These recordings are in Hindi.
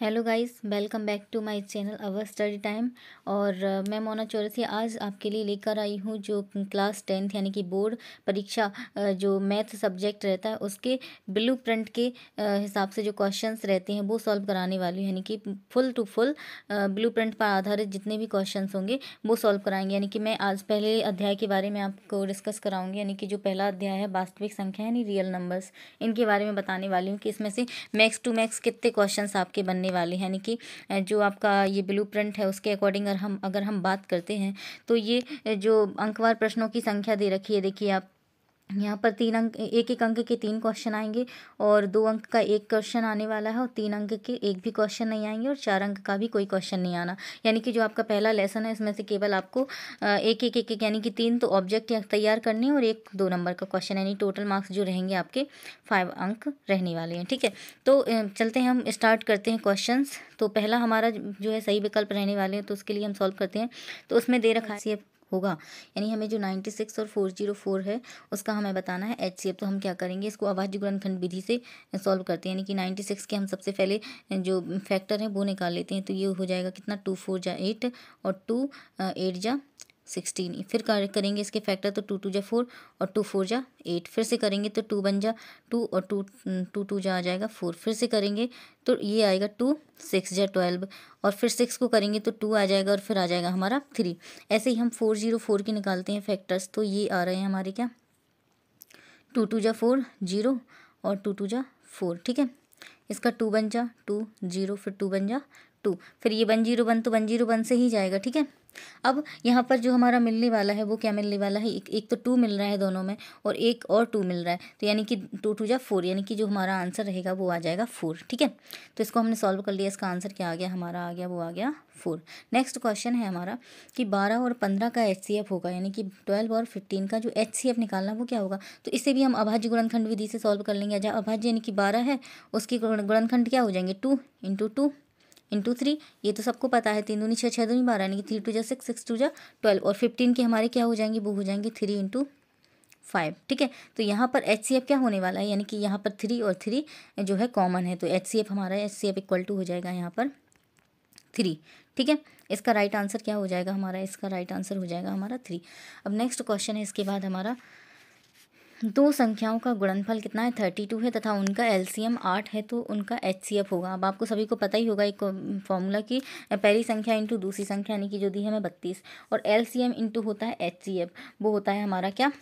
Hello guys, welcome back to my channel our study time. और मैं मोना चौरसिया आज आपके लिए लेकर आई हूँ जो क्लास 10th यानी कि बोर्ड परीक्षा जो मैथ सब्जेक्ट रहता है उसके ब्लू प्रिंट के हिसाब से जो क्वेश्चंस रहते हैं वो सॉल्व कराने वाली हूँ। यानी कि full to full blueprint पर आधारित जितने भी क्वेश्चंस होंगे वो सॉल्व कराएंगे। यानी कि मैं आज पहले अध्याय के बारे में आपको डिस्कस कराऊंगी। यानी कि जो पहला अध्याय है वास्तविक संख्या यानी रियल नंबर्स, इनके बारे में बताने वाली हूँ कि इसमें से मैक्स टू मैक्स कितने क्वेश्चंस आपके बनने वाले हैं। यानी कि जो आपका ये ब्लू प्रिंट है उसके अकॉर्डिंग अगर हम बात करते हैं तो ये जो अंकवार प्रश्नों की संख्या दे रखी है, देखिए आप यहाँ पर 3 अंक, एक एक अंक के 3 क्वेश्चन आएंगे और 2 अंक का एक क्वेश्चन आने वाला है और 3 अंक के एक भी क्वेश्चन नहीं आएंगे और 4 अंक का भी कोई क्वेश्चन नहीं आना। यानी कि जो आपका पहला लेसन है इसमें से केवल आपको एक यानी कि 3 तो ऑब्जेक्ट तैयार करने और एक 2 नंबर का क्वेश्चन, यानी टोटल मार्क्स जो रहेंगे आपके 5 अंक रहने वाले हैं। ठीक है, तो चलते हैं, हम स्टार्ट करते हैं क्वेश्चंस। तो पहला हमारा जो है सही विकल्प रहने वाले हैं, तो उसके लिए हम सॉल्व करते हैं। तो उसमें दे रखा है होगा, यानी हमें जो 96 और 404 है उसका हमें बताना है HCF। तो हम क्या करेंगे, इसको अभाज्य गुणनखंड विधि से सॉल्व करते हैं। यानी कि 96 के हम सबसे पहले जो फैक्टर है वो निकाल लेते हैं। तो ये हो जाएगा कितना, 2 4 जा 8 और 2 8 जा 16। फिर करेंगे इसके फैक्टर, तो 2 2 जा 4 और 2 4 जा 8। फिर से करेंगे तो 2 1 जा 2 और 2 2 जा आ जाएगा 4। फिर से करेंगे तो ये आएगा 2 6 जा 12 और फिर 6 को करेंगे तो 2 आ जाएगा और फिर आ जाएगा हमारा 3। ऐसे ही हम 404 के निकालते हैं फैक्टर्स। तो ये आ रहे हैं हमारे क्या, 2 2 जा 4 0 और 2 2 जा 4। ठीक है, इसका 2 1 जा 2 0 फिर 2 1 जा 2, फिर ये 1 0 1 तो 1 0 1 से ही जाएगा। ठीक है, अब यहाँ पर जो हमारा मिलने वाला है वो क्या मिलने वाला है, एक तो 2 मिल रहा है दोनों में और एक और 2 मिल रहा है। तो यानी कि 2 2 जा 4, यानी कि जो हमारा आंसर रहेगा वो आ जाएगा 4। ठीक है, तो इसको हमने सॉल्व कर लिया। इसका आंसर क्या आ गया, हमारा आ गया, वो आ गया 4। नेक्स्ट क्वेश्चन है हमारा कि 12 और 15 का HCF होगा, यानी कि 12 और 15 का जो HCF निकालना वो क्या होगा। तो इसे भी हम अभाज्य गुणनखंड विधि से सॉल्व कर लेंगे। जहाँ अभाज्य यानी कि 12 है उसकी गुणनखंड क्या हो जाएंगे, 2 × 2 × 3। ये तो सबको पता है, 3 दूनी 6 6 दूनी 12, यानी कि 3 2 जा 6 6 2 जा 12 और 15 के हमारे क्या हो जाएंगे, वो हो जाएंगे 3 × 5। ठीक है, तो यहाँ पर HCF क्या होने वाला है, यानी कि यहाँ पर 3 और 3 जो है कॉमन है, तो HCF हमारा HCF इक्वल टू हो जाएगा यहाँ पर 3। ठीक है, इसका राइट आंसर क्या हो जाएगा हमारा, इसका राइट आंसर हो जाएगा हमारा 3। अब नेक्स्ट क्वेश्चन है इसके बाद हमारा, दो संख्याओं का गुणनफल कितना है, 32 है तथा उनका LCM 8 है, तो उनका HCF होगा। अब आपको सभी को पता ही होगा एक फॉर्मूला की, पहली संख्या इंटू दूसरी संख्या, यानी कि जो दी है हमें 32, और LCM इंटू होता है HCF, वो होता है हमारा क्या,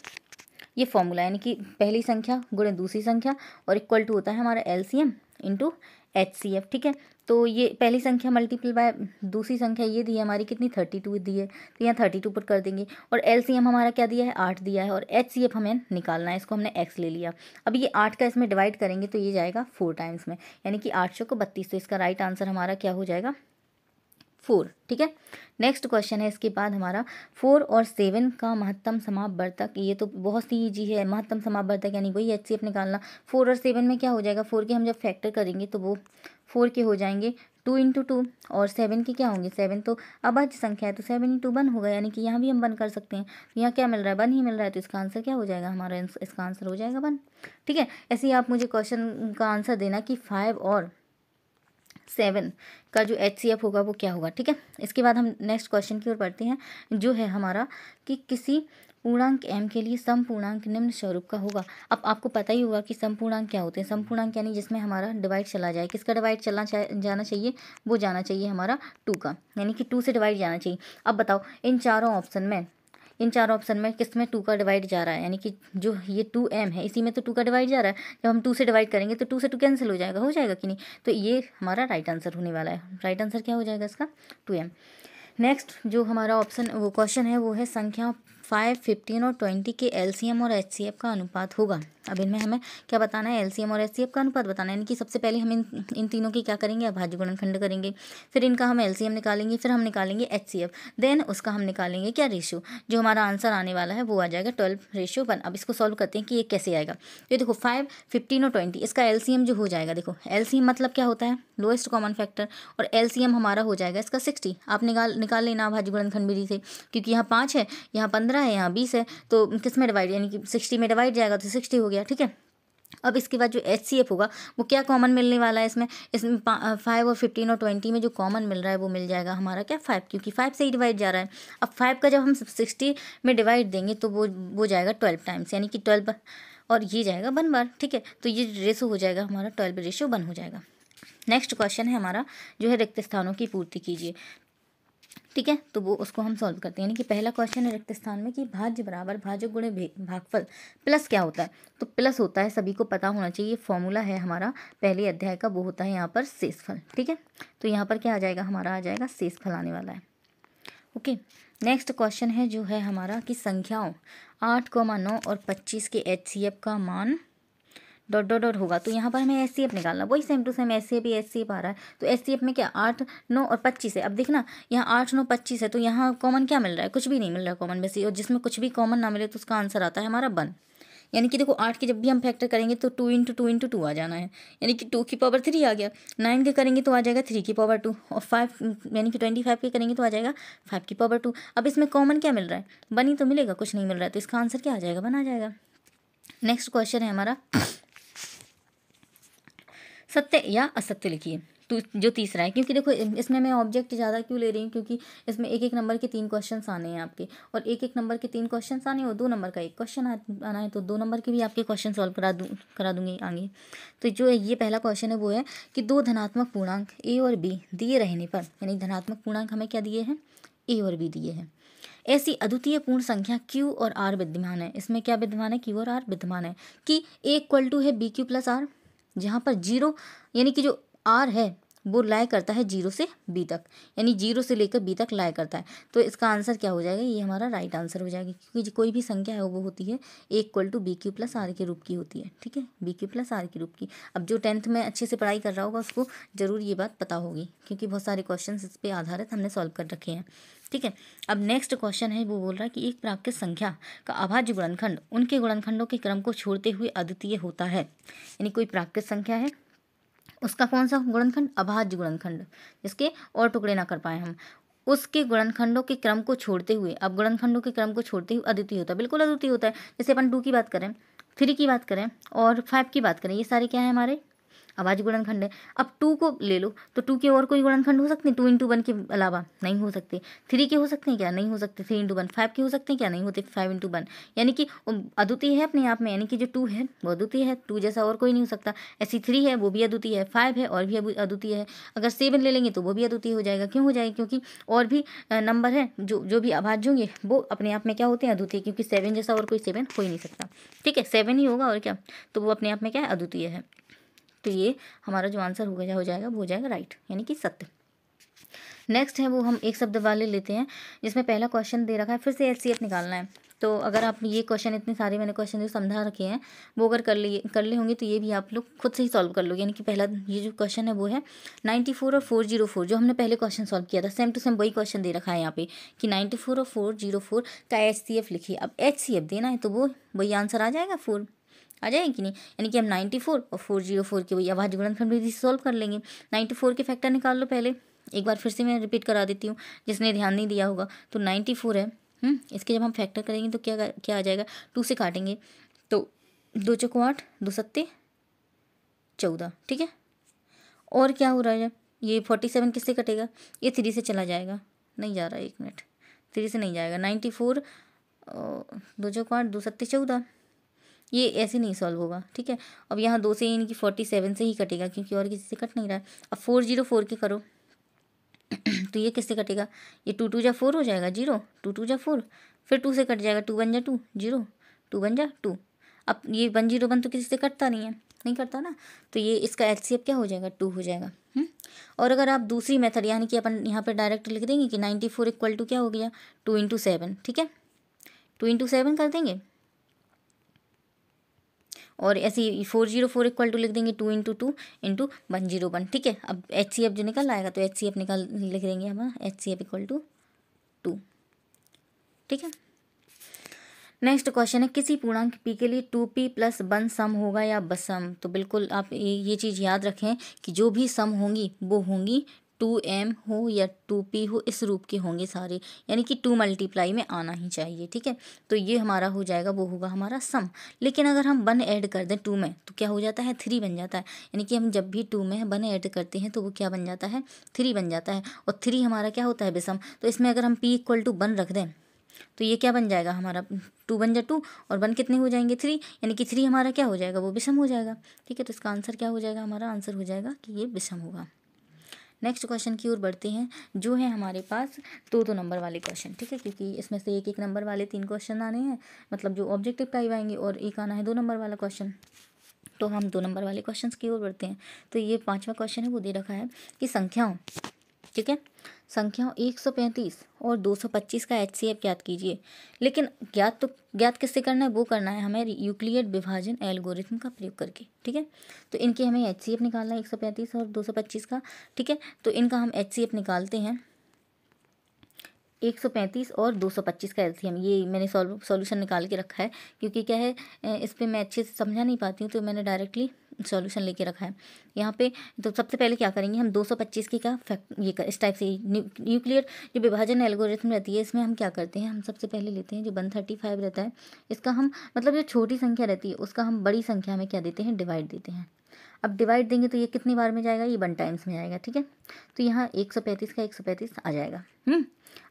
ये फॉर्मूला, यानी कि पहली संख्या गुणे दूसरी संख्या और इक्वल टू होता है हमारा LCM इंटू HCF। ठीक है, तो ये पहली संख्या मल्टीपल बाय दूसरी संख्या ये दी है हमारी कितनी, 32 दी है, तो यहाँ 32 पर कर देंगे। और LCM हमारा क्या दिया है, 8 दिया है, और HCF हमें निकालना है, इसको हमने x ले लिया। अब ये 8 का इसमें डिवाइड करेंगे तो ये जाएगा 4 टाइम्स में, यानी कि 8 को 32, तो इसका राइट आंसर हमारा क्या हो जाएगा, 4। ठीक है, नेक्स्ट क्वेश्चन है इसके बाद हमारा, 4 और 7 का महत्तम समापवर्तक। ये तो बहुत ही ईजी है, महत्तम समापवर्तक यानी वही HCF निकालना। 4 और 7 में क्या हो जाएगा, 4 के हम जब फैक्टर करेंगे तो वो 4 के हो जाएंगे 2 × 2 और 7 के क्या होंगे, 7 तो अभाज्य संख्या है तो 7 × 1 होगा, यानी कि यहाँ भी हम 1 कर सकते हैं। यहाँ क्या मिल रहा है, 1 ही मिल रहा है, तो इसका आंसर क्या हो जाएगा हमारा, इसका आंसर हो जाएगा 1। ठीक है, ऐसे ही आप मुझे क्वेश्चन का आंसर देना कि 5 और 7 का जो HCF होगा वो क्या होगा। ठीक है, इसके बाद हम नेक्स्ट क्वेश्चन की ओर बढ़ते हैं, जो है हमारा कि किसी पूर्णांक m के लिए समपूर्णांक निम्न स्वरूप का होगा। अब आपको पता ही होगा कि समपूर्णांक क्या होते हैं। समपूर्णांक यानी जिसमें हमारा डिवाइड चला जाए, किसका डिवाइड जाना चाहिए, वो जाना चाहिए हमारा 2 का, यानी कि 2 से डिवाइड जाना चाहिए। अब बताओ इन चारों ऑप्शन में किस में 2 का डिवाइड जा रहा है, यानी कि जो ये 2m है इसी में तो 2 का डिवाइड जा रहा है। जब हम 2 से डिवाइड करेंगे तो 2 से 2 कैंसिल हो जाएगा कि नहीं, तो ये हमारा राइट आंसर होने वाला है। राइट आंसर क्या हो जाएगा इसका, 2m। नेक्स्ट जो हमारा वो क्वेश्चन है वो है संख्या 5, 15 और 20 के LCM और HCF का अनुपात होगा। अब इनमें हमें क्या बताना है, LCM और HCF का अनुपात बताना है। यानी कि सबसे पहले हम इन तीनों की क्या करेंगे, अभाज्य गुणनखंड करेंगे, फिर इनका हम LCM निकालेंगे, फिर हम निकालेंगे HCF, देन उसका हम निकालेंगे क्या, रेशियो। जो हमारा आंसर आने वाला है वो आ जाएगा 12:1। अब इसको सॉल्व करते हैं कि ये कैसे आएगा। ये देखो 5, 15 और 20, इसका LCM जो हो जाएगा, देखो LCM मतलब क्या होता है, लोएस्ट कॉमन फैक्टर, और LCM हमारा हो जाएगा इसका 60। आप निकाल लेना अभाज्य गुणनखंड विधि से, क्योंकि यहाँ 5 है, यहाँ 15 है, यहाँ 20 है, तो किस में डिवाइड, यानी कि 60 में डिवाइड जाएगा तो 60 हो गया। ठीक है, अब इसके बाद जो HCF होगा वो क्या कॉमन मिलने वाला है इसमें 5 और 15 और 20 में जो कॉमन मिल रहा है वो मिल जाएगा हमारा क्या 5, क्योंकि 5 से ही डिवाइड जा रहा है। अब 5 का जब हम 60 में डिवाइड देंगे तो वो जाएगा 12 टाइम्स, यानी कि 12 और ये जाएगा 1 बार। ठीक है, तो ये रेशो हो जाएगा हमारा 12:1 हो जाएगा। नेक्स्ट क्वेश्चन है हमारा जो है रिक्त स्थानों की पूर्ति कीजिए। ठीक है, तो वो उसको हम सॉल्व करते हैं। यानी कि पहला क्वेश्चन है रिक्त स्थान में कि भाज्य बराबर भाजक गुणे भागफल प्लस क्या होता है, तो प्लस होता है, सभी को पता होना चाहिए, फॉर्मूला है हमारा पहले अध्याय का, वो होता है यहाँ पर शेषफल। ठीक है, तो यहाँ पर क्या आ जाएगा हमारा, आ जाएगा शेषफल आने वाला है। ओके, नेक्स्ट क्वेश्चन है जो है हमारा कि संख्याओं 8, 9 और 25 के HCF का मान ... होगा। तो यहाँ पर हमें HCF निकालना, वही सेम टू सेम HCF आ रहा है। तो HCF में क्या 8, 9 और 25 है। अब देखना यहाँ 8, 9, 25 है, तो यहाँ कॉमन क्या मिल रहा है, कुछ भी नहीं मिल रहा है कॉमन में से, और जिसमें कुछ भी कॉमन ना मिले तो उसका आंसर आता है हमारा 1। यानी कि देखो 8 के जब भी हम फैक्टर करेंगे तो 2 × 2 × 2 आ जाना है, यानी कि 2 की पावर 3 आ गया। 9 के करेंगे तो आ जाएगा 3 की पावर 2, और 5 यानी कि 25 के करेंगे तो आ जाएगा 5 की पावर 2। अब इसमें कॉमन क्या मिल रहा है, 1 ही तो मिलेगा, कुछ नहीं मिल रहा है, तो इसका आंसर क्या आ जाएगा, 1 आ जाएगा। नेक्स्ट क्वेश्चन है हमारा सत्य या असत्य लिखिए। तो जो तीसरा है, क्योंकि देखो इसमें मैं ऑब्जेक्ट ज़्यादा क्यों ले रही हूँ, क्योंकि इसमें 1-1 नंबर के 3 क्वेश्चन आने हैं आपके, और 1-1 नंबर के 3 क्वेश्चन आने और 2 नंबर का 1 क्वेश्चन आना है, तो 2 नंबर के भी आपके क्वेश्चन सॉल्व करा दूंगी आगे। तो जो ये पहला क्वेश्चन है वो है कि 2 धनात्मक पूर्णांक A और B दिए रहने पर, यानी धनात्मक पूर्णांक हमें क्या दिए हैं, A और B दिए हैं, ऐसी अद्वितीय पूर्ण संख्या Q और R विद्यमान है। इसमें क्या विद्यमान है, Q और R विद्यमान है कि A = है BQ + R, जहाँ पर 0 यानी कि जो R है वो लाया करता है 0 से B तक, यानी 0 से लेकर B तक लाया करता है। तो इसका आंसर क्या हो जाएगा, ये हमारा राइट आंसर हो जाएगा, क्योंकि कोई भी संख्या है वो होती है A = BQ + R के रूप की होती है। ठीक है, BQ + R के रूप की। अब जो 10th में अच्छे से पढ़ाई कर रहा होगा उसको ज़रूर ये बात पता होगी, क्योंकि बहुत सारे क्वेश्चन इस पर आधारित हमने सॉल्व कर रखे हैं। ठीक है, अब नेक्स्ट क्वेश्चन है वो बोल रहा है कि एक प्राकृत संख्या का अभाज्य गुणनखंड उनके गुणनखंडों के क्रम को छोड़ते हुए अद्वितीय होता है। यानी कोई प्राकृत संख्या है, उसका कौन सा गुणनखंड, अभाज्य गुणनखंड, जिसके और टुकड़े ना कर पाए हम, उसके गुणनखंडों के क्रम को छोड़ते हुए, अब गुणनखंडों के क्रम को छोड़ते हुए अद्वितीय होता है, बिल्कुल अद्वितीय होता है। जैसे अपन 2 की बात करें, 3 की बात करें और 5 की बात करें, ये सारे क्या है हमारे अभाज्य गुणनखंड है। अब 2 को ले लो तो 2 के और कोई गुणनखंड हो सकते हैं 2 × 1 के अलावा, नहीं हो सकते। 3 के हो सकते हैं क्या, नहीं हो सकते 3 × 1। 5 के हो सकते हैं क्या, नहीं होते 5 × 1, यानी कि अद्वितीय है अपने आप में, यानी कि जो 2 है वो अद्वितीय है, 2 जैसा और कोई नहीं हो सकता। ऐसी 3 है वो भी अद्वितीय है, 5 है और भी अद्वितीय है। अगर 7 ले लेंगे तो वो भी अद्वितीय हो जाएगा। क्यों हो जाएगा, क्योंकि और भी नंबर है जो भी अभाज्य होंगे वो अपने आप में क्या होते हैं, अद्वितीय, क्योंकि 7 जैसा और कोई 7 हो ही नहीं सकता। ठीक है, 7 ही होगा और क्या, तो वो अपने आप में क्या है, अद्वितीय है। तो ये हमारा जो आंसर हो जाएगा वो हो जाएगा राइट, यानी कि सत्य। नेक्स्ट है वो हम एक शब्द वाले लेते हैं, जिसमें पहला क्वेश्चन दे रखा है, फिर से HCF निकालना है। तो अगर आप ये क्वेश्चन, इतने सारे मैंने क्वेश्चन जो समझा रखे हैं वो अगर कर ले होंगे तो ये भी आप लोग खुद से ही सॉल्व कर लोगे। यानी कि पहला ये जो क्वेश्चन है वो है 94 और 404, जो हमने पहले क्वेश्चन सॉल्व किया था, सेम टू सेम वही क्वेश्चन दे रखा है यहाँ पे कि 94 और 404 का HCF लिखिए। अब HCF देना है तो वो वही आंसर आ जाएगा, 4 आ जाएगी कि नहीं, यानी कि हम 94 और 404 के वही अभाज्य गुणनखंड विधि से सॉल्व कर लेंगे। 94 के फैक्टर निकाल लो पहले, एक बार फिर से मैं रिपीट करा देती हूँ जिसने ध्यान नहीं दिया होगा। तो 94 है, इसके जब हम फैक्टर करेंगे तो क्या आ जाएगा, 2 से काटेंगे तो 2 × 8, 2 × 7 14। ठीक है, और क्या हो रहा है, ये 47 किससे कटेगा, ये 3 से चला जाएगा, नहीं जा रहा है, 1 मिनट, 3 से नहीं जाएगा। 94 2 × 8, 2 × 7 14, ये ऐसे नहीं सॉल्व होगा। ठीक है, अब यहाँ 2 से यानी कि 47 से ही कटेगा, क्योंकि और किसी से कट नहीं रहा है। अब 404 के करो तो ये किससे कटेगा, ये 2 × 2 = 4 हो जाएगा, 0, 2 × 2 = 4, फिर 2 से कट जाएगा, 2 × 1 = 2, 0, 2 × 1 = 2। अब ये 1 0 1 तो किसी से कटता नहीं करता ना, तो ये इसका HCF क्या हो जाएगा, 2 हो जाएगा। और अगर आप दूसरी मेथड, यानी कि अपन यहाँ पर डायरेक्ट लिख देंगे कि 94 = क्या हो गया, 2 × 7। ठीक है, 2 × 7 कर देंगे, और ऐसे 404 = लिख देंगे 2 × 2 × 101। ठीक है, अब HCF जो निकल आएगा तो HCF लिख देंगे हम, HCF = 2। ठीक है, नेक्स्ट क्वेश्चन है, किसी पूर्णांक P के लिए 2P + 1 सम होगा या बसम। तो बिल्कुल आप ये चीज़ याद रखें कि जो भी सम होंगी वो होंगी 2m हो या 2p हो, इस रूप के होंगे सारे, यानी कि 2 मल्टीप्लाई में आना ही चाहिए, ठीक है। तो ये हमारा हो जाएगा, वो होगा हमारा सम। लेकिन अगर हम 1 ऐड कर दें 2 में तो क्या हो जाता है, 3 बन जाता है। यानी कि हम जब भी 2 में 1 ऐड करते हैं तो वो क्या बन जाता है, 3 बन जाता है। और 3 हमारा क्या होता है, विषम। तो इसमें अगर हम p = 1 रख दें तो ये क्या बन जाएगा हमारा, 2 बन जा 2 और 1 कितने हो जाएंगे, 3, यानी कि 3 हमारा क्या हो जाएगा, वो विषम हो जाएगा, ठीक है। तो इसका आंसर क्या हो जाएगा, हमारा आंसर हो जाएगा कि ये विषम होगा। नेक्स्ट क्वेश्चन की ओर बढ़ते हैं, जो है हमारे पास 2-2 नंबर वाले क्वेश्चन, ठीक है, क्योंकि इसमें से 1-1 नंबर वाले 3 क्वेश्चन आने हैं, मतलब जो ऑब्जेक्टिव टाइप आएंगे, और एक आना है 2 नंबर वाला क्वेश्चन। तो हम 2 नंबर वाले क्वेश्चन की ओर बढ़ते हैं। तो ये 5वां क्वेश्चन है, वो दे रखा है कि संख्याओं, ठीक है, संख्याओं 135 और 225 का HCF ज्ञात कीजिए। लेकिन ज्ञात किससे करना है, वो करना है हमें यूक्लिड विभाजन एल्गोरिथम का प्रयोग करके, ठीक है। तो इनके हमें HCF निकालना है 135 और 225 का, ठीक है। तो इनका हम HCF निकालते हैं, 135 और 225 का एलसीएम। ये मैंने सॉल्यूशन निकाल के रखा है, क्योंकि क्या है, इस पर मैं अच्छे से समझा नहीं पाती हूँ, तो मैंने डायरेक्टली सॉल्यूशन लेके रखा है यहाँ पे। तो सबसे पहले क्या करेंगे, हम 225 की का इस टाइप से न्यूक्लियर जो विभाजन एल्गोरिथम रहती है, इसमें हम क्या करते हैं, हम सबसे पहले लेते हैं जो 135 रहता है, इसका हम मतलब जो छोटी संख्या रहती है उसका हम बड़ी संख्या में क्या देते हैं, डिवाइड देते हैं। अब डिवाइड देंगे तो ये कितनी बार में जाएगा, ये 1 टाइम्स में जाएगा, ठीक है। तो यहाँ 135 का 135 आ जाएगा।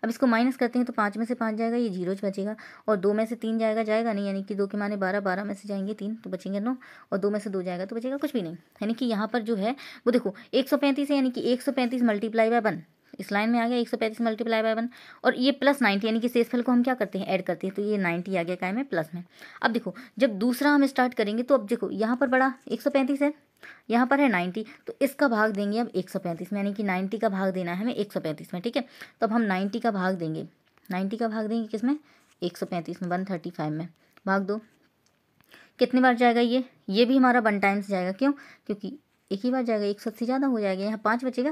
अब इसको माइनस करते हैं तो 5 में से 5 जाएगा, ये 0 बचेगा, और 2 में से 3 जाएगा नहीं, यानी कि 2 के माने 12, 12 में से जाएंगे 3 तो बचेंगे 9, और 2 में से 2 जाएगा तो बचेगा कुछ भी नहीं। यानी कि यहाँ पर जो है वो देखो 135 है, यानी कि 135 मल्टीप्लाई बाय 1, इस लाइन में आ गया 135 मल्टीप्लाई बाय 1, और ये प्लस 90, यानी कि शेषफल को हम क्या करते हैं, ऐड करते हैं, तो ये 90 आ गया काय में, प्लस में। अब देखो जब दूसरा हम स्टार्ट करेंगे तो अब देखो यहाँ पर बड़ा 135 है, यहाँ पर है 90, तो इसका भाग देंगे अब 135 में, यानी कि 90 का भाग देना है हमें 135 में, ठीक है। तो अब हम 90 का भाग देंगे, 90 का भाग देंगे किसमें, 135 में, 135 में भाग दो, कितनी बार जाएगा, ये भी हमारा 1 टाइम्स जाएगा, क्यों, क्योंकि एक ही बार जाएगा, 180 ज़्यादा हो जाएगा, यहाँ 5 बचेगा,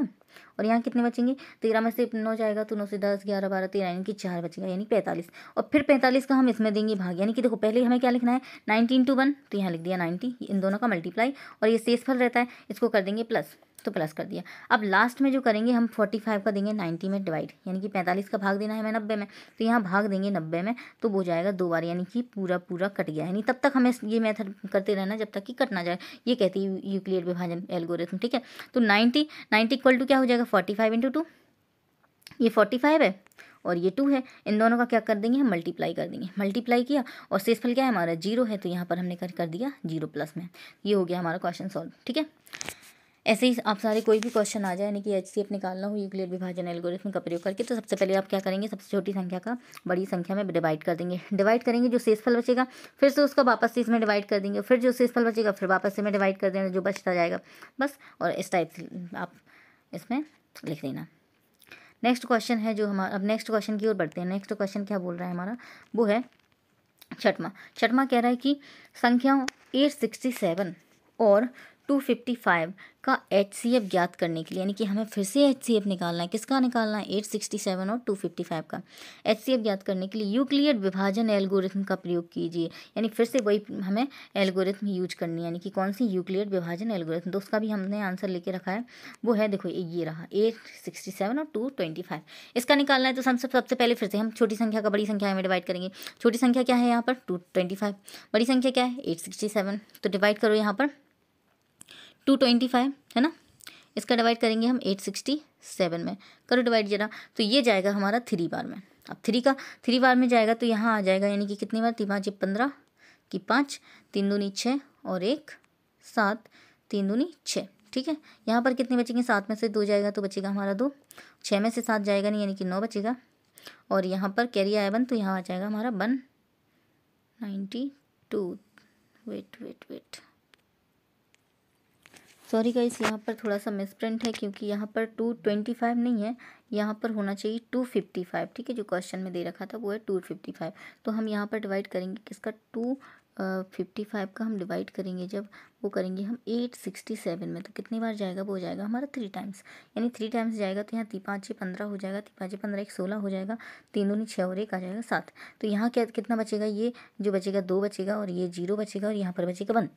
और यहाँ कितने बचेंगे, 13 में से 9 जाएगा तो 9 से 10, 11, 12, 13, यानी कि 4 बचेगा, यानी 45, और फिर 45 का हम इसमें देंगे भाग। यानी कि देखो पहले हमें क्या लिखना है, 90 × 1, तो यहाँ लिख दिया 90, इन दोनों का मल्टीप्लाई, और ये शेषफल रहता है, इसको कर देंगे प्लस, तो प्लस कर दिया। अब लास्ट में जो करेंगे हम 45 का देंगे 90 में डिवाइड, यानी कि 45 का भाग देना है हमें 90 में, तो यहाँ भाग देंगे 90 में, तो वो जाएगा 2 बार, यानी कि पूरा कट गया। यानी तब तक हमें ये मेथड करते रहना जब तक कि कट ना जाए, ये कहती है यूक्लिड विभाजन एल्गोरिथम, ठीक है। तो 90 = क्या हो जाएगा, 45 × 2, ये 45 है और ये 2 है, इन दोनों का क्या कर देंगे, हम मल्टीप्लाई कर देंगे, मल्टीप्लाई किया, और शेषफल क्या है हमारा 0 है, तो यहाँ पर हमने कर दिया 0 प्लस में। ये हो गया हमारा क्वेश्चन सॉल्व, ठीक है। ऐसे ही आप सारे कोई भी क्वेश्चन आ जाए, यानी कि HCF निकालना हो यूक्लिड विभाजन एल्गोरिथम का प्रयोग करके, तो सबसे पहले आप क्या करेंगे, सबसे छोटी संख्या का बड़ी संख्या में डिवाइड कर देंगे, डिवाइड करेंगे, जो शेषफल बचेगा फिर से उसका वापस से इसमें डिवाइड कर देंगे, फिर जो शेषफल बचेगा फिर वापस से में डिवाइड कर देना, जो बचता जाएगा बस, और इस टाइप से आप इसमें लिख देना। नेक्स्ट क्वेश्चन है जो हमारा, अब नेक्स्ट क्वेश्चन की ओर बढ़ते हैं। नेक्स्ट क्वेश्चन क्या बोल रहा है हमारा, वो है छठवां कह रहा है कि संख्याओं 867 और 255 का HCF ज्ञात करने के लिए, यानी कि हमें फिर से HCF निकालना है, किसका निकालना है, 867 और 255 का HCF ज्ञात करने के लिए यूक्लिड विभाजन एल्गोरिथम का प्रयोग कीजिए। यानी फिर से वही हमें एल्गोरिथम यूज करनी है, यानी कि कौन सी, यूक्लिड विभाजन एल्गोरिथम। तो उसका भी हमने आंसर लेके रखा है, वो है देखो ये रहा 867 और 225, इसका निकालना है। तो सबसे पहले फिर से हम छोटी संख्या का बड़ी संख्या में डिवाइड करेंगे। छोटी संख्या क्या है यहाँ पर, 225, बड़ी संख्या क्या है 867, तो डिवाइड करो यहाँ पर 225 है ना, इसका डिवाइड करेंगे हम 867 में, करो डिवाइड जरा, तो ये जाएगा हमारा 3 बार में। अब 3 बार में जाएगा तो यहाँ आ जाएगा, यानी कि कितनी बार, 3 5 15 की 5, 3 दूनी 6 और 1 7, 3 दूनी 6, ठीक है। यहाँ पर कितने बचेंगे, 7 में से 2 जाएगा तो बचेगा हमारा 2, 6 में से 7 जाएगा नहीं, यानी कि 9 बचेगा, और यहाँ पर कैरी आया 1, तो यहाँ आ जाएगा हमारा 192। वेट सॉरी गाइस, यहाँ पर थोड़ा सा मिसप्रिंट है, क्योंकि यहाँ पर 225 नहीं है, यहाँ पर होना चाहिए 255, ठीक है। जो क्वेश्चन में दे रखा था वो है 255, तो हम यहाँ पर डिवाइड करेंगे किसका, 255 का हम डिवाइड करेंगे जब वो करेंगे हम 867 में, तो कितनी बार जाएगा, वो हो जाएगा हमारा 3 टाइम्स, यानी 3 टाइम्स जाएगा तो यहाँ 3×5=15 हो जाएगा, 3×5=15 1 16 हो जाएगा, 3×2=6 और 1 आ जाएगा 7। तो यहाँ क्या कितना बचेगा, ये जो बचेगा 2 बचेगा और ये 0 बचेगा और यहाँ पर बचेगा 1।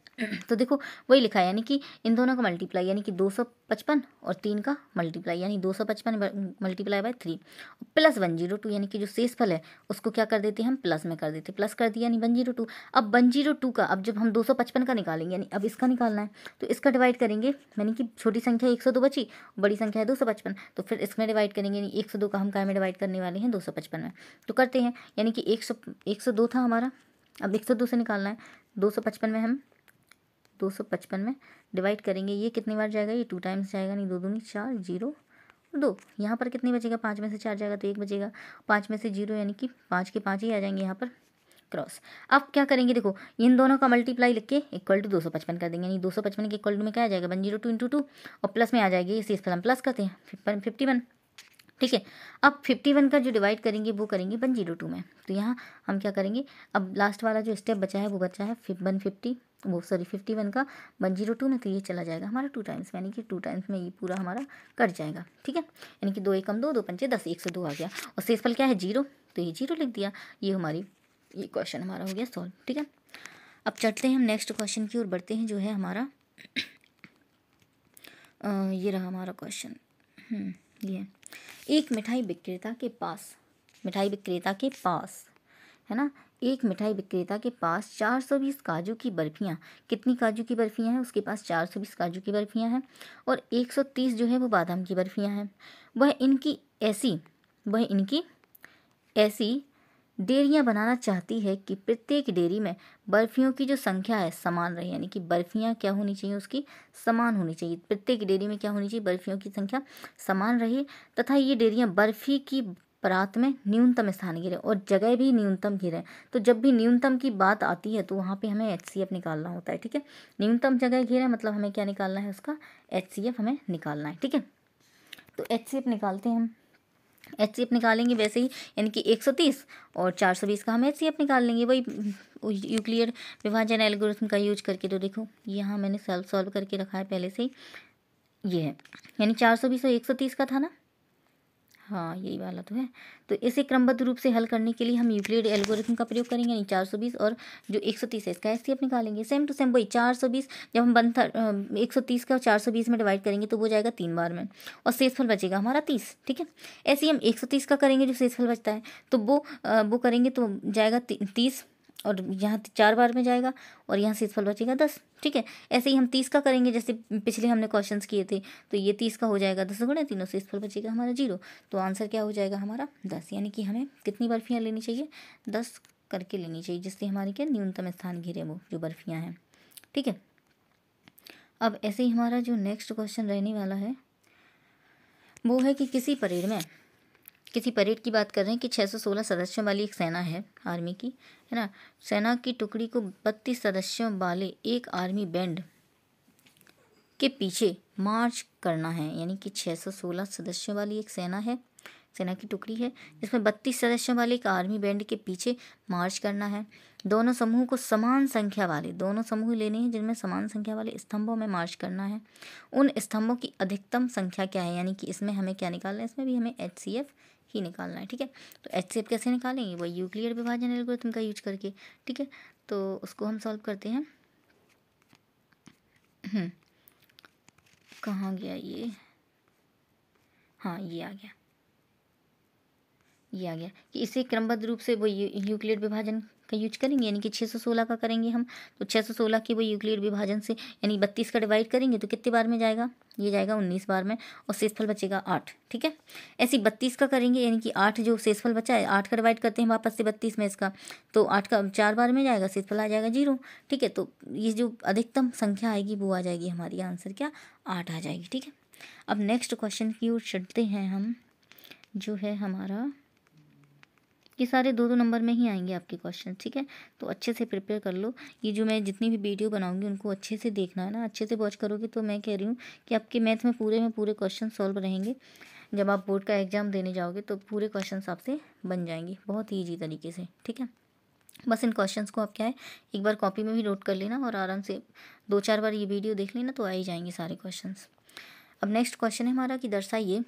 तो देखो वही लिखा है, यानी कि इन दोनों का मल्टीप्लाई, यानी कि 255 और 3 का मल्टीप्लाई, यानी 255 मल्टीप्लाई बाय 3 प्लस 102, यानी कि जो शेषफल है उसको क्या कर देते हैं हम प्लस में कर देते, प्लस कर दिया यानी 102। अब 102 का, अब जब हम 255 का निकालेंगे, यानी अब इसका निकालना है, तो इसका डिवाइड करेंगे, यानी कि छोटी संख्या 102 बची, बड़ी संख्या है 255, तो फिर इसमें डिवाइड करेंगे, यानी 102 का हम काय में डिवाइड करने वाले हैं 255 में। तो करते हैं, यानी कि 102 था हमारा, अब 102 से निकालना है, 255 में हम 255 में डिवाइड करेंगे, ये कितनी बार जाएगा, ये 2 टाइम्स जाएगा, नहीं 2 दूनी 4 0 2, यहाँ पर कितनी बचेगा, 5 में से 4 जाएगा तो 1 बचेगा, 5 में से 0 यानी कि 5 के 5 ही आ जाएंगे यहाँ पर क्रॉस। अब क्या करेंगे, देखो इन दोनों का मल्टीप्लाई लिख के इक्वल टू 255 कर देंगे, यानी 255 के इक्वल टू में क्या आ जाएगा 102 इंटू 2 और प्लस में आ जाएगी, इसी हम प्लस करते हैं 51। ठीक है, अब 51 का जो डिवाइड करेंगे वो करेंगे 102 में, तो यहाँ हम क्या करेंगे, अब लास्ट वाला जो स्टेप बचा है वो बचा है 51 का 102 में, तो ये चला जाएगा हमारा 2 टाइम्स, यानी कि 2 टाइम्स में ये पूरा हमारा कट जाएगा। ठीक है, यानी कि 2 एकम 2, 2 पंचे 10, 102 आ गया और शेषफल क्या है 0, तो ये 0 लिख दिया। ये क्वेश्चन हमारा हो गया सॉल्व। ठीक है, अब चलते हैं हम नेक्स्ट क्वेश्चन की ओर बढ़ते हैं, जो है हमारा ये रहा हमारा क्वेश्चन। ये एक मिठाई विक्रेता के पास है ना, एक मिठाई विक्रेता के पास 420 काजू की बर्फियाँ, कितनी काजू की बर्फियाँ हैं उसके पास 420 काजू की बर्फियाँ हैं और 130 जो है वो बादाम की बर्फियाँ हैं। वह इनकी ऐसी डेयरियाँ बनाना चाहती है कि प्रत्येक डेयरी में बर्फियों की जो संख्या है समान रहे, यानी कि बर्फियाँ क्या होनी चाहिए उसकी समान होनी चाहिए, प्रत्येक डेयरी में क्या होनी चाहिए बर्फियों की संख्या समान रहे, तथा ये डेयरियाँ बर्फी की परात में न्यूनतम स्थान घेरे और जगह भी न्यूनतम घेरे। तो जब भी न्यूनतम की बात आती है तो वहाँ पे हमें HCF निकालना होता है। ठीक है, न्यूनतम जगह घेरे मतलब हमें क्या निकालना है, उसका HCF हमें निकालना है। ठीक है, तो HCF निकालते हैं हम, HCF निकालेंगे वैसे ही, यानी कि 130 और 420 का हम HCF निकाल लेंगे, वही यूक्लिड विभाजन एल्गोरिथम का यूज करके। तो देखो यहाँ मैंने सॉल्व करके रखा है पहले से ही, ये है, यानी 420 और 130 का था ना, हाँ यही वाला तो है। तो इसे क्रमबद्ध रूप से हल करने के लिए हम यूक्लिड एल्गोरिथम का प्रयोग करेंगे, यानी 420 और जो 130 है इसका HCF निकालेंगे। सेम टू सेम वही 420, जब हम 130 का 420 में डिवाइड करेंगे तो वो जाएगा 3 बार में और शेषफल बचेगा हमारा 30। ठीक है, ऐसे ही हम 130 का करेंगे, जो शेषफल बचता है तो वो करेंगे तो जाएगा 30 और यहाँ 4 बार में जाएगा और यहाँ शेषफल बचेगा 10। ठीक है, ऐसे ही हम 30 का करेंगे, जैसे पिछले हमने क्वेश्चंस किए थे, तो ये 30 का हो जाएगा 10 गुणे 3, शेषफल बचेगा हमारा 0। तो आंसर क्या हो जाएगा हमारा 10, यानी कि हमें कितनी बर्फियाँ लेनी चाहिए 10 करके लेनी चाहिए, जिससे हमारी क्या न्यूनतम स्थान घेरे वो जो बर्फियाँ हैं। ठीक है, अब ऐसे ही हमारा जो नेक्स्ट क्वेश्चन रहने वाला है वो है कि किसी परेड की बात कर रहे हैं कि 616 सदस्यों वाली एक सेना है आर्मी की, है ना, सेना की टुकड़ी को 32 सदस्यों वाले एक आर्मी बैंड के पीछे मार्च करना है, यानी कि 616 सदस्यों वाली एक सेना की टुकड़ी है जिसमें 32 सदस्यों वाले एक आर्मी बैंड के पीछे मार्च करना है। दोनों समूह को समान संख्या वाले, दोनों समूह लेने हैं जिनमें समान संख्या वाले स्तंभों में मार्च करना है। उन स्तंभों की अधिकतम संख्या क्या है, यानी कि इसमें हमें क्या निकालना है, इसमें भी हमें HCF ही निकालना है। ठीक है, तो HCF कैसे निकालेंगे, वो यूक्लिड विभाजन एल्गोरिथम का यूज करके। ठीक है, तो उसको हम सॉल्व करते हैं। कहाँ गया ये, हाँ ये आ गया कि इसे क्रमबद्ध रूप से वो यूक्लिड विभाजन का यूज करेंगे, यानी कि 616 का करेंगे हम, तो 616 की वो यूक्लिड विभाजन से यानी 32 का डिवाइड करेंगे तो कितने बार में जाएगा, ये जाएगा 19 बार में और शेषफल बचेगा 8। ठीक है, ऐसे 32 का करेंगे, यानी कि 8 जो शेषफल बचा है 8 का डिवाइड करते हैं वापस से 32 में इसका, तो 8 का 4 बार में जाएगा, शेषफल आ जाएगा 0। ठीक है, तो ये जो अधिकतम संख्या आएगी वो आ जाएगी हमारी आंसर क्या 8 आ जाएगी। ठीक है, अब नेक्स्ट क्वेश्चन की ओर चलते हैं हम, जो है हमारा, ये सारे 2-2 नंबर में ही आएंगे आपके क्वेश्चन। ठीक है, तो अच्छे से प्रिपेयर कर लो, ये जो मैं जितनी भी वीडियो बनाऊंगी उनको अच्छे से देखना है ना, अच्छे से वॉच करोगे तो मैं कह रही हूँ कि आपके मैथ में पूरे क्वेश्चन सॉल्व रहेंगे। जब आप बोर्ड का एग्जाम देने जाओगे तो पूरे क्वेश्चन आपसे बन जाएंगे बहुत ही ईजी तरीके से। ठीक है, बस इन क्वेश्चंस को आप क्या है एक बार कॉपी में भी नोट कर लेना और आराम से 2-4 बार ये वीडियो देख लेना तो आ ही जाएंगे सारे क्वेश्चंस। अब नेक्स्ट क्वेश्चन है हमारा कि दर्शाइए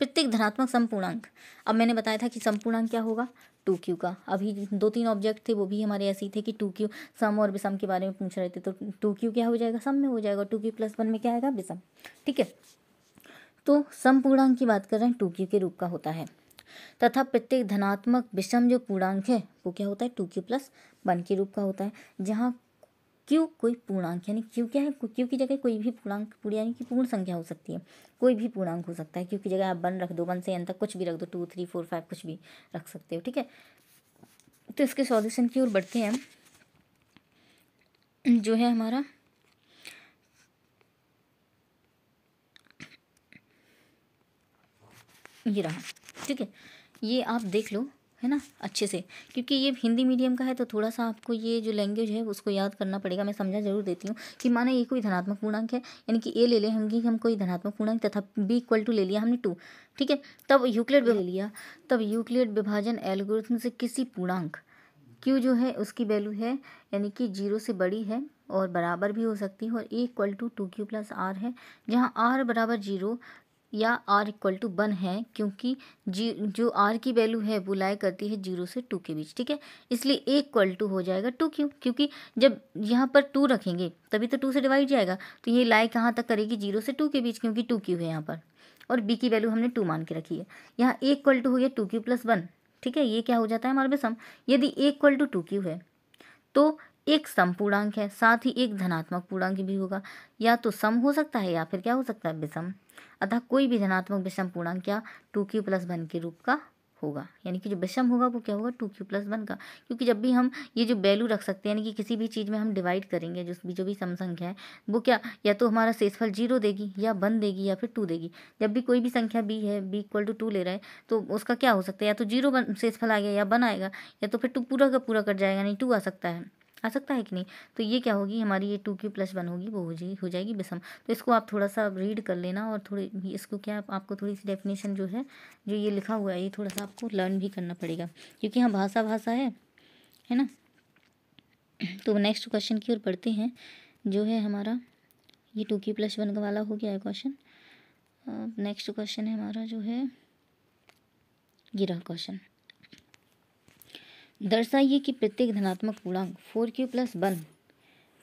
प्रत्येक धनात्मक समपूर्णांक। अब मैंने बताया था कि समपूर्णांक क्या होगा 2q का। अभी 2-3 ऑब्जेक्ट थे वो भी हमारे ऐसे ही थे कि 2q सम और विषम के बारे में पूछ रहे थे, तो 2q क्या हो जाएगा सम में हो जाएगा, 2q+1 में क्या आएगा विषम। ठीक है, तो समपूर्णांक की बात कर रहे हैं 2q के रूप का होता है तथा प्रत्येक धनात्मक विषम जो पूर्णांक है वो क्या होता है 2q+1 के रूप का होता है, जहाँ q कोई पूर्णांक यानी q क्या है, q की जगह कोई भी पूर्णांक यानी कि पूर्ण संख्या हो सकती है, कोई भी पूर्णांक हो सकता है। q की जगह आप 1 रख दो, 1 से n तक कुछ भी रख दो, 2 3 4 5 कुछ भी रख सकते हो। ठीक है, तो इसके सॉल्यूशन की ओर बढ़ते हैं। जो है हमारा ये रहा। ठीक है, ये आप देख लो है ना अच्छे से, क्योंकि ये हिंदी मीडियम का है तो थोड़ा सा आपको ये जो लैंग्वेज है उसको याद करना पड़ेगा। मैं समझा जरूर देती हूँ कि माने ये कोई धनात्मक पूर्णांक है, यानी कि ए ले लें हम कि हम कोई धनात्मक पूर्णांक तथा b ले लिया हमने 2। ठीक है, तब यूक्लिड ले लिया, तब यूक्लिड विभाजन एल्गोरिथम से किसी पूर्णांक q जो है उसकी वैल्यू है यानी कि 0 से बड़ी है और बराबर भी हो सकती है, और a=2q+r है, जहाँ r बराबर 0 या r=1 है, क्योंकि जो r की वैल्यू है वो लाई करती है 0 से 2 के बीच। ठीक है, इसलिए a हो जाएगा 2q, क्योंकि जब यहाँ पर 2 रखेंगे तभी तो 2 से डिवाइड जाएगा, तो ये लाई कहाँ तक करेगी 0 से 2 के बीच, क्योंकि 2q है यहाँ पर और b की वैल्यू हमने 2 मान के रखी है। यहाँ a हो गया 2q+1। ठीक है, ये क्या हो जाता है हमारे में सम। यदि a=2q है तो एक सम पूर्णांक है, साथ ही एक धनात्मक पूर्णांक भी होगा, या तो सम हो सकता है या फिर क्या हो सकता है विषम। अतः कोई भी धनात्मक विषम पूर्णांक क्या 2q+1 के रूप का होगा, यानी कि जो विषम होगा वो क्या होगा 2q+1 का, क्योंकि जब भी हम ये जो वैल्यू रख सकते हैं यानी कि किसी भी चीज़ में हम डिवाइड करेंगे जो भी सम संख्या है वो क्या या तो हमारा शेषफल 0 देगी या 1 देगी या फिर 2 देगी। जब भी कोई भी संख्या b है, b=2 ले रहा है तो उसका क्या हो सकता है, या तो 0 शेषफल आ गया या 1 आएगा, या तो फिर 2 पूरा का पूरा कट जाएगा, यानी 2 आ सकता है कि नहीं। तो ये क्या होगी हमारी ये 2q+1 होगी, वो हो जाएगी विषम। तो इसको आप थोड़ा सा रीड कर लेना और थोड़ी इसको क्या आपको थोड़ी सी डेफिनेशन जो है जो ये लिखा हुआ है ये थोड़ा सा आपको लर्न भी करना पड़ेगा, क्योंकि यहाँ भाषा है ना। तो नेक्स्ट क्वेश्चन की ओर बढ़ते हैं। जो है हमारा ये 2q+1 का वाला हो गया है क्वेश्चन। नेक्स्ट क्वेश्चन है हमारा जो है ये रहा क्वेश्चन। दर्शाइए कि प्रत्येक धनात्मक पूर्णांक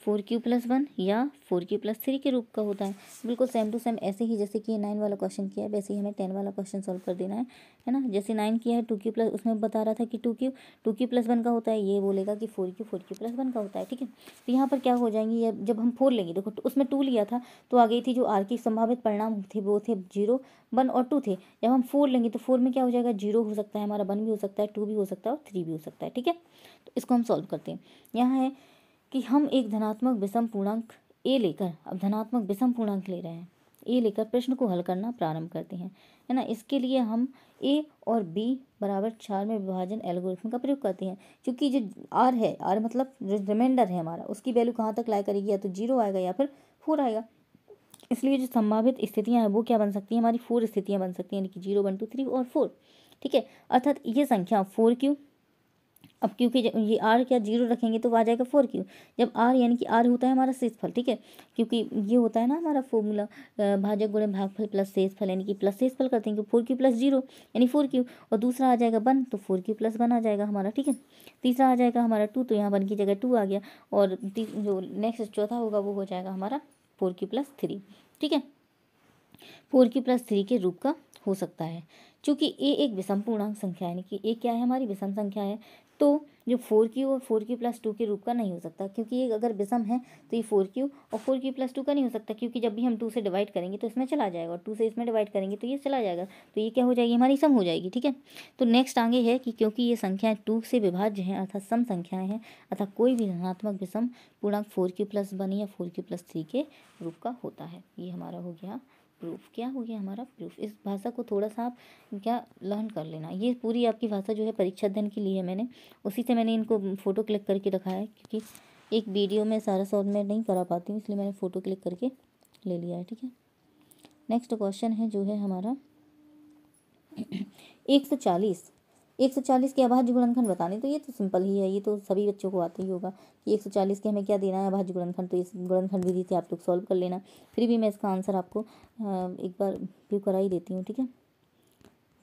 4q+1 या 4q+3 के रूप का होता है। बिल्कुल सेम टू सेम ऐसे ही जैसे कि ये 9 वाला क्वेश्चन किया है वैसे ही हमें 10 वाला क्वेश्चन सॉल्व कर देना है ना। जैसे 9 किया है 2q+, उसमें बता रहा था कि 2q+1 का होता है, ये बोलेगा कि 4q+1 का होता है। ठीक है, तो यहाँ पर क्या हो जाएंगी, जब हम 4 लेंगे, देखो उसमें 2 लिया था तो आ गई थी जो आर की संभावित परिणाम थे वो थे 0, 1 और 2 थे। जब हम 4 लेंगे तो 4 में क्या हो जाएगा 0 हो सकता है हमारा, 1 भी हो सकता है, 2 भी हो सकता है और 3 भी हो सकता है। ठीक है, तो इसको हम सॉल्व करते हैं। यहाँ है कि हम एक धनात्मक विषम पूर्णांक ए लेकर, अब धनात्मक विषम पूर्णांक ले रहे हैं ए लेकर प्रश्न को हल करना प्रारंभ करते हैं, है ना। इसके लिए हम ए और बी बराबर 4 में विभाजन एल्गोरिथम का प्रयोग करते हैं, क्योंकि जो आर है, आर मतलब जो रिमाइंडर है हमारा, उसकी वैल्यू कहाँ तक लाई करेगी, या तो 0 आएगा या फिर 4 आएगा। इसलिए जो संभावित स्थितियाँ हैं वो क्या बन सकती हैं, हमारी 4 स्थितियाँ बन सकती हैं, यानी कि 0 1 2 3 और 4। ठीक है, अर्थात ये संख्या 4q, अब क्योंकि ये आर क्या 0 रखेंगे तो आ जाएगा 4q। जब आर यानी कि आर होता है हमारा शेषफल। ठीक है, क्योंकि ये होता है ना हमारा फॉर्मूला भाजक गुणे भागफल प्लस शेषफल, यानी कि प्लस शेषफल करते हैं 4q+0 यानी 4q, और दूसरा आ जाएगा 1 तो 4q+1 आ जाएगा हमारा। ठीक है, तीसरा आ जाएगा हमारा 2 तो यहाँ 1 की जगह 2 आ गया, और जो नेक्स्ट चौथा होगा वो हो जाएगा हमारा 4q+3। ठीक है, 4q+3 के रूप का हो सकता है, क्योंकि ए एक विषम पूर्णांक संख्या है, यानी कि ए क्या है हमारी विषम संख्या है, तो जो 4q और 4q+2 के रूप का नहीं हो सकता, क्योंकि ये अगर विषम है तो ये 4q और 4q+2 का नहीं हो सकता, क्योंकि जब भी हम 2 से डिवाइड करेंगे तो इसमें चला जाएगा और 2 से इसमें डिवाइड करेंगे तो ये चला जाएगा, तो ये क्या हो जाएगी हमारी सम हो जाएगी। ठीक है, तो नेक्स्ट आगे है कि क्योंकि ये संख्याएं 2 से विभाज्य हैं अर्थात सम संख्याएं हैं, अतः कोई भी धनात्मक विषम पूर्णांक 4q+1 या 4q+3 के रूप का होता है। ये हमारा हो गया प्रूफ। क्या हो गया हमारा प्रूफ। इस भाषा को थोड़ा सा आप क्या लर्न कर लेना। ये पूरी आपकी भाषा जो है परीक्षा अध्ययन की ली है मैंने, उसी से मैंने इनको फ़ोटो क्लिक करके रखा है, क्योंकि एक वीडियो में सारा सॉल्व मैं नहीं करा पाती हूँ, इसलिए मैंने फ़ोटो क्लिक करके ले लिया है। ठीक है, नेक्स्ट क्वेश्चन है जो है हमारा 140 140 के अभाज्य गुणनखंड बताने, तो ये तो सिंपल ही है, ये तो सभी बच्चों को आता ही होगा कि 140 के हमें क्या देना है, अभाज्य गुणनखंड। तो इस गुणनखंड विधि से आप लोग सॉल्व कर लेना। फिर भी मैं इसका आंसर आपको एक बार व्यू करा ही देती हूँ, ठीक है,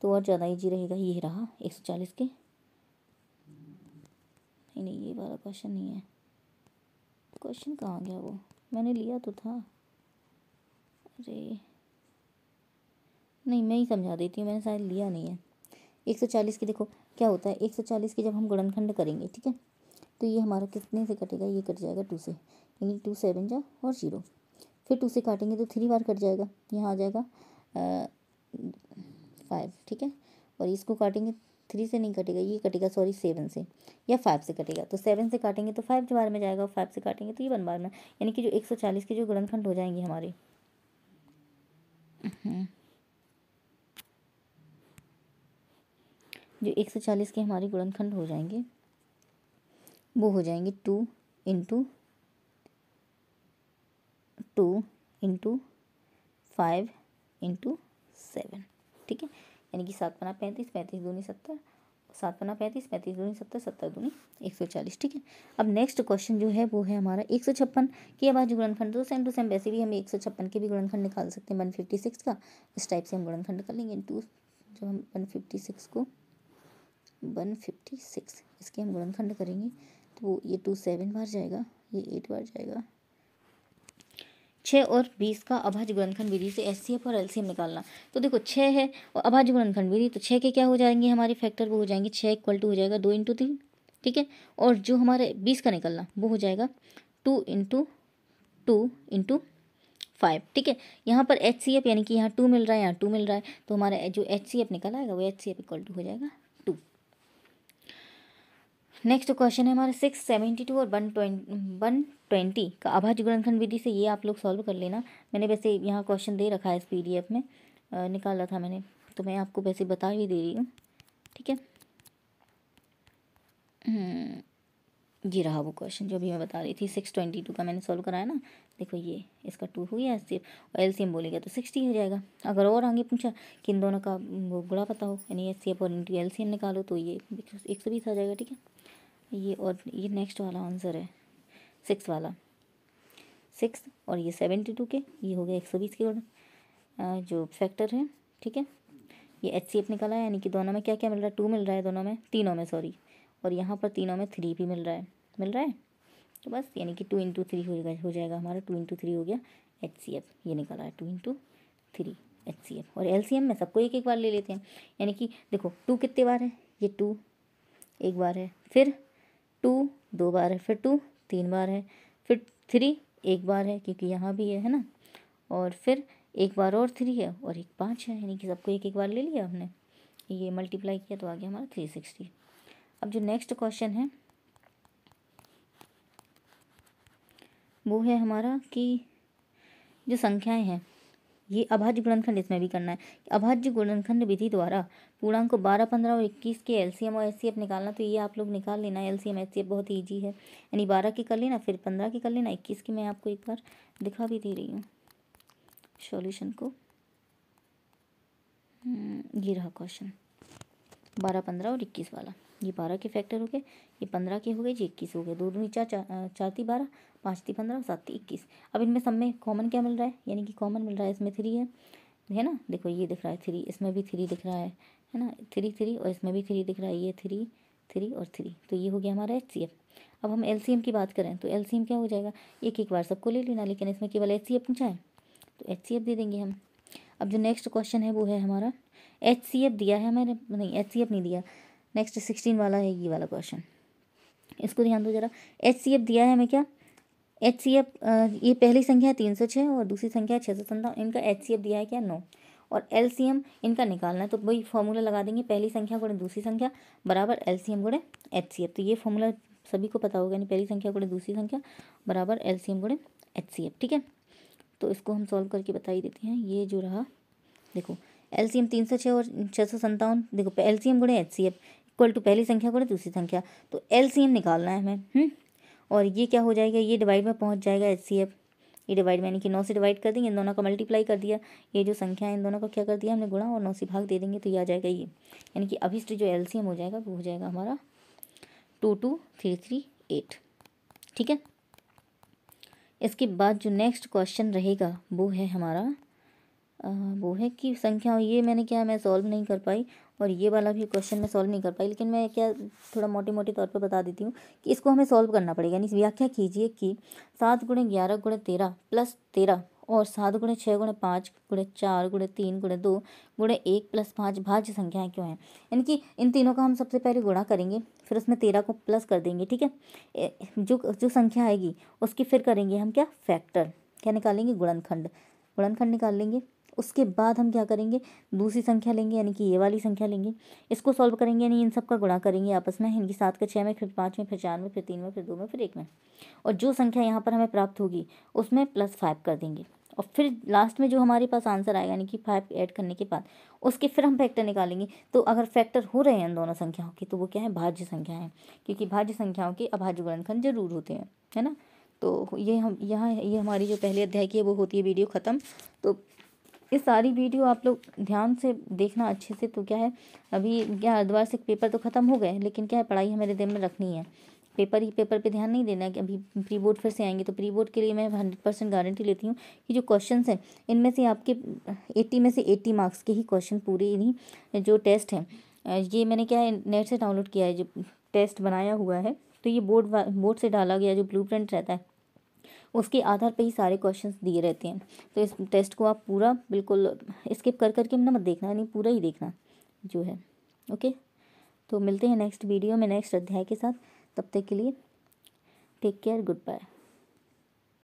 तो और ज़्यादा ईजी रहेगा। ये रहा 140 के, नहीं ये वाला क्वेश्चन नहीं है, क्वेश्चन कहाँ गया, वो मैंने लिया तो था, अरे नहीं मैं ही समझा देती हूँ, मैंने शायद लिया नहीं है। 140 की देखो क्या होता है, 140 की जब हम गुणनखंड करेंगे, ठीक है, तो ये हमारा कितने से कटेगा, ये कट जाएगा 2 से, यानी 2 7 जा और 0, फिर 2 से काटेंगे तो 3 बार कट जाएगा, यहाँ आ जाएगा 5, ठीक है, और इसको काटेंगे 3 से नहीं कटेगा, ये कटेगा सॉरी 7 से या 5 से कटेगा, तो 7 से काटेंगे तो 5 बार में जाएगा, और 5 से काटेंगे तो ये 1 बार में, यानी कि जो 140 के जो गुणनखंड हो जाएंगे हमारे, जो 140 के हमारे गुणनखंड हो जाएंगे वो हो जाएंगे 2 इंटू 5 इंटू 7, ठीक है, यानी कि 7 पना 35, 35 दूनी 70, 7 पना 35, 35 दूनी 70, 70 दूनी 140, ठीक है। अब नेक्स्ट क्वेश्चन जो है वो है हमारा 156 के अभाज्य गुणनखंड। तो सेम टू सेम वैसे भी हम 156 के भी गुणनखंड निकाल सकते हैं 156 का, इस टाइप से हम गुणनखंड कर लेंगे। जब हम 156 को 156 इसके हम गुणनखंड करेंगे तो ये 2 7 बार जाएगा, ये 8 बार जाएगा। 6 और 20 का अभाज्य गुणनखंड विधि से एचसीएफ और एलसीएम निकालना। तो देखो 6 है और अभाज्य गुणनखंड विधि, तो 6 के क्या हो जाएंगे हमारे फैक्टर, वो हो जाएंगे 6 इक्वल टू हो जाएगा 2 इंटू 3, ठीक है, और जो हमारे 20 का निकलना वो हो जाएगा 2 इंटू 5, ठीक है। यहाँ पर एचसीएफ यानी कि यहाँ 2 मिल रहा है, यहाँ 2 मिल रहा है, तो हमारा जो एचसीएफ निकल आएगा वो एचसीएफ इक्वल टू हो जाएगा 2। नेक्स्ट क्वेश्चन है हमारा 672 और 120 का अभाज्य गुणनखंड विधि से, ये आप लोग सॉल्व कर लेना। मैंने वैसे यहाँ क्वेश्चन दे रखा है इस पीडीएफ में, निकाला था मैंने, तो मैं आपको वैसे बता भी दे रही हूँ, ठीक है। ये रहा वो क्वेश्चन जो भी मैं बता रही थी, 622 का मैंने सॉल्व कराया ना, देखो ये इसका 2 हो गया एचसीएफ, और एलसीएम बोलेगा तो 60 हो जाएगा। अगर और आगे पूछा कि इन दोनों का वो गुणा पता हो, यानी एचसीएफ और इंटू एलसीएम निकालो, तो ये 120 आ जाएगा, ठीक है। ये और ये नेक्स्ट वाला आंसर है 6 वाला, 6 और ये 72 के, ये हो गया 120 के जो फैक्टर है, ठीक है। ये एचसीएफ निकाला है, यानी कि दोनों में क्या क्या मिल रहा है, 2 मिल रहा है दोनों में, तीनों में सॉरी, और यहाँ पर तीनों में 3 भी मिल रहा है, तो बस यानी कि 2 इंटू 3 हो जाएगा हमारा, 2 इंटू 3 हो गया एचसीएफ, ये निकाला है 2 इंटू 3 एचसीएफ। और एलसीएम में सबको एक एक बार ले लेते हैं, यानी कि देखो 2 कितने बार है, ये 2 एक बार है, फिर 2 2 बार है, फिर 2 3 बार है, फिर 3 एक बार है क्योंकि यहाँ भी है ना, और फिर एक बार और 3 है, और एक 5 है, यानी कि सबको एक एक बार ले लिया हमने, ये मल्टीप्लाई किया तो आ गया हमारा 360। अब जो नेक्स्ट क्वेश्चन है वो है हमारा कि जो संख्याएं हैं, ये अभाज्य गुणनखंड इसमें भी करना है। अभाज्य गुणनखंड विधि द्वारा पूर्णांक को 12 15 और 21 के एलसीएम और एचसीएफ निकालना, तो ये आप लोग निकाल लेना, एलसीएम एचसीएफ बहुत ही ईजी है, यानी 12 की कर लेना, फिर 15 की कर लेना, 21 की मैं आपको एक बार दिखा भी दे रही हूँ सॉल्यूशन को। ये रहा क्वेश्चन 12 15 और 21 वाला, ये 12 के फैक्टर हो गए, ये 15 के हो गए, ये 21 हो गए, 2 दूनी 4 4 ती 12, 5 ती 15 और 7 ती 21। अब इनमें सब में कॉमन क्या मिल रहा है, यानी कि कॉमन मिल रहा है, इसमें 3 है ना, देखो ये दिख रहा है 3, इसमें भी 3 दिख रहा है ना, 3 3 और इसमें भी 3 दिख रहा है, ये 3 3 और 3, तो ये हो गया हमारा एचसीएफ। अब हम एलसीएम की बात करें तो एलसीएम क्या हो जाएगा, एक एक बार सबको ले लेना, लेकिन इसमें केवल एचसीएफ पूछा है तो एचसीएफ दे देंगे हम। अब जो नेक्स्ट क्वेश्चन है वो है हमारा एचसीएफ दिया है मैंने, नहीं एचसीएफ नहीं दिया, नेक्स्ट 16 वाला है ये वाला क्वेश्चन, इसको ध्यान दो जरा। एचसीएफ दिया है हमें क्या, एचसीएफ ये पहली संख्या है 306 और दूसरी संख्या है 657, इनका एचसीएफ दिया है क्या 9, और एलसीएम इनका निकालना है, तो वही फॉर्मूला लगा देंगे, पहली संख्या गुणे दूसरी संख्या बराबर एलसीएम गुणे एचसीएफ, तो ये फॉर्मूला सभी को पता होगा, यानी पहली संख्या गुणे दूसरी संख्या बराबर एलसीएम गुणे एचसीएफ, ठीक है। तो इसको हम सॉल्व करके बता ही देते हैं। ये जो रहा देखो एलसीएम 306 और 657, देखो एलसीएम गुणे एचसीएफ इक्वल टू पहली संख्या गुणे दूसरी संख्या, तो एलसीएम निकालना है हमें। और ये क्या हो जाएगा, ये डिवाइड में पहुंच जाएगा एचसीएफ, ये डिवाइड यानी कि 9 से डिवाइड कर देंगे, इन दोनों का मल्टीप्लाई कर दिया, ये जो संख्या है इन दोनों का क्या कर दिया हमने गुणा, और 9 से भाग दे देंगे तो ये आ जाएगा ये, यानी कि अभिष्ट जो एलसीएम हो जाएगा वो हो जाएगा हमारा 22338। ठीक है। इसके बाद जो नेक्स्ट क्वेश्चन रहेगा वो है हमारा वो है कि संख्या, ये मैंने क्या मैं सॉल्व नहीं कर पाई, और ये वाला भी क्वेश्चन मैं सॉल्व नहीं कर पाई, लेकिन मैं क्या थोड़ा मोटे मोटे तौर पर बता देती हूँ कि इसको हमें सॉल्व करना पड़ेगा। यानी व्याख्या कीजिए कि 7 गुणे 11 गुणे 13 प्लस 13 और 7 गुणे 6 गुणे 5 गुणे 4 गुणे 3 गुणे 2 गुणे 1 प्लस 5 भाज्य संख्याएं क्यों हैं। यानी कि इन तीनों का हम सबसे पहले गुणा करेंगे, फिर उसमें 13 को प्लस कर देंगे। ठीक है। जो जो संख्या आएगी उसकी फिर करेंगे हम क्या, फैक्टर, क्या निकालेंगे, गुणनखंड, गुणनखंड निकाल लेंगे। उसके बाद हम क्या करेंगे, दूसरी संख्या लेंगे, यानी कि ये वाली संख्या लेंगे, इसको सॉल्व करेंगे, यानी इन सब का गुणा करेंगे आपस में, यानी कि 7 का 6 में, फिर 5 में, फिर 4 में, फिर 3 में, फिर 2 में, फिर 1 में, और जो संख्या यहाँ पर हमें प्राप्त होगी उसमें +5 कर देंगे, और फिर लास्ट में जो हमारे पास आंसर आएगा यानी कि 5 ऐड करने के बाद उसके फिर हम फैक्टर निकालेंगे। तो अगर फैक्टर हो रहे हैं इन दोनों संख्याओं की तो वो क्या है, भाज्य संख्या है, क्योंकि भाज्य संख्याओं के अभाज्य गुणनखंड जरूर होते हैं, है ना। तो ये हम यहाँ ये हमारी जो पहले अध्याय की है वो होती है वीडियो ख़त्म। तो ये सारी वीडियो आप लोग ध्यान से देखना अच्छे से। तो क्या है, अभी क्या अर्धवार्षिक पेपर तो ख़त्म हो गए, लेकिन क्या है पढ़ाई हमारे दिन में रखनी है, पेपर पे ध्यान नहीं देना है कि अभी प्री बोर्ड फिर से आएंगे। तो प्री बोर्ड के लिए मैं 100% गारंटी लेती हूँ कि जो क्वेश्चंस हैं इनमें से आपके 80 में से 80 मार्क्स के ही क्वेश्चन पूरे इन्हीं जो टेस्ट हैं ये मैंने क्या है नेट से डाउनलोड किया है, जो टेस्ट बनाया हुआ है। तो ये बोर्ड से डाला गया जो ब्लूप्रिंट रहता है उसके आधार पे ही सारे क्वेश्चंस दिए रहते हैं। तो इस टेस्ट को आप पूरा बिल्कुल स्किप कर करके ना मत देखना, नहीं पूरा ही देखना जो है। ओके, तो मिलते हैं नेक्स्ट वीडियो में नेक्स्ट अध्याय के साथ। तब तक के लिए टेक केयर, गुड बाय।